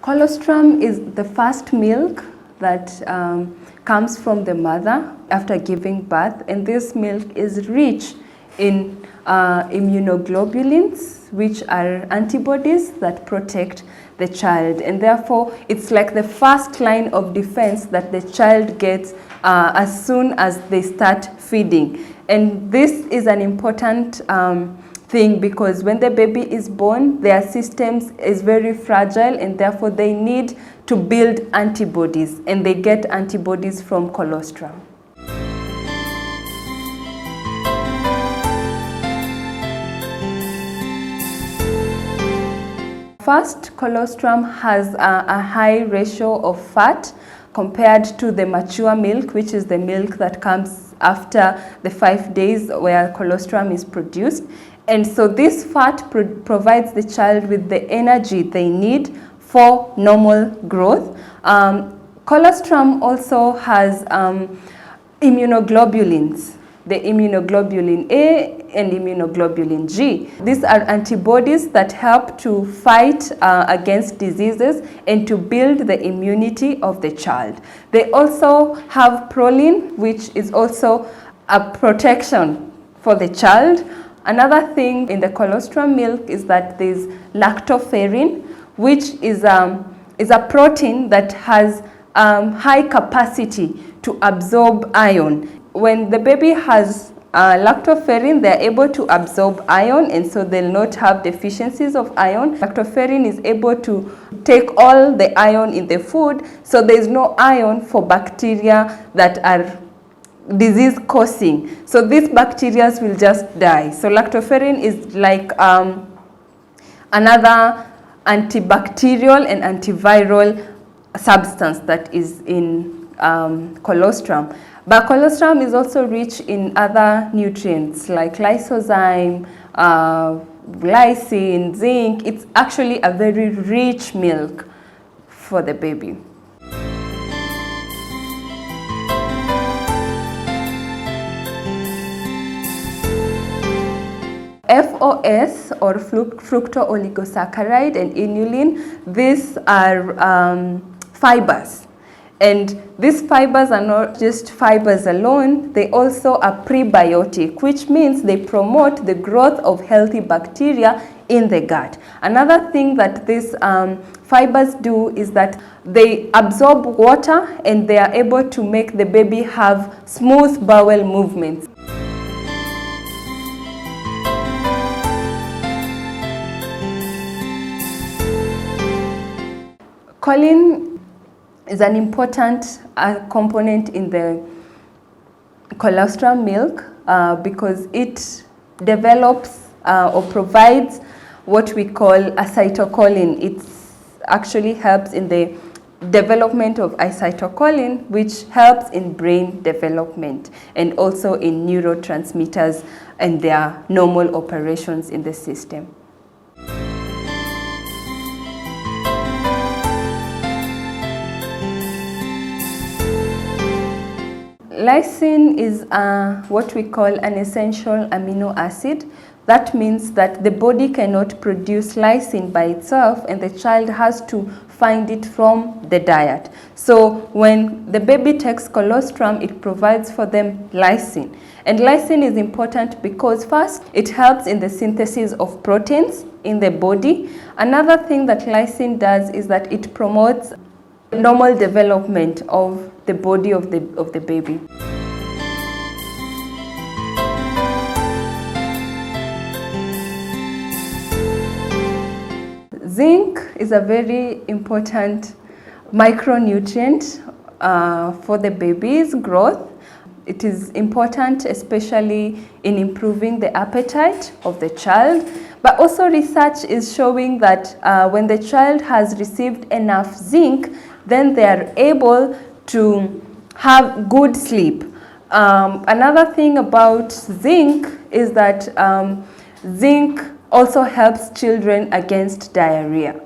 Colostrum is the first milk that comes from the mother after giving birth, and this milk is rich in immunoglobulins, which are antibodies that protect the child, and therefore it's like the first line of defense that the child gets as soon as they start feeding. And this is an important thing, because when the baby is born, their systems is very fragile, and therefore they need to build antibodies, and they get antibodies from colostrum. First, colostrum has a high ratio of fat compared to the mature milk, which is the milk that comes after the 5 days where colostrum is produced. And so this fat provides the child with the energy they need for normal growth. Colostrum also has immunoglobulins, the immunoglobulin A and immunoglobulin G. These are antibodies that help to fight against diseases and to build the immunity of the child. They also have proline, which is also a protection for the child. Another thing in the colostrum milk is that there's lactoferrin, which is a protein that has high capacity to absorb iron. When the baby has lactoferrin, they're able to absorb iron, and so they'll not have deficiencies of iron. Lactoferrin is able to take all the iron in the food, so there's no iron for bacteria that are disease causing. So these bacteria will just die. So lactoferrin is like another antibacterial and antiviral substance that is in colostrum. But colostrum is also rich in other nutrients like lysozyme, lysine, zinc. It's actually a very rich milk for the baby. FOS, or fructooligosaccharides, and inulin, these are fibers. And these fibers are not just fibers alone, they also are prebiotic, which means they promote the growth of healthy bacteria in the gut. Another thing that these fibers do is that they absorb water, and they are able to make the baby have smooth bowel movements. Choline is an important component in the colostrum milk because it develops or provides what we call acetylcholine. It actually helps in the development of acetylcholine, which helps in brain development and also in neurotransmitters and their normal operations in the system. Lysine is what we call an essential amino acid. That means that the body cannot produce lysine by itself, and the child has to find it from the diet. So when the baby takes colostrum, it provides for them lysine. And lysine is important because first, it helps in the synthesis of proteins in the body. Another thing that lysine does is that it promotes normal development of the body of the baby. Zinc is a very important micronutrient for the baby's growth. It is important especially in improving the appetite of the child. But also research is showing that when the child has received enough zinc, then they are able to have good sleep. Another thing about zinc is that zinc also helps children against diarrhea.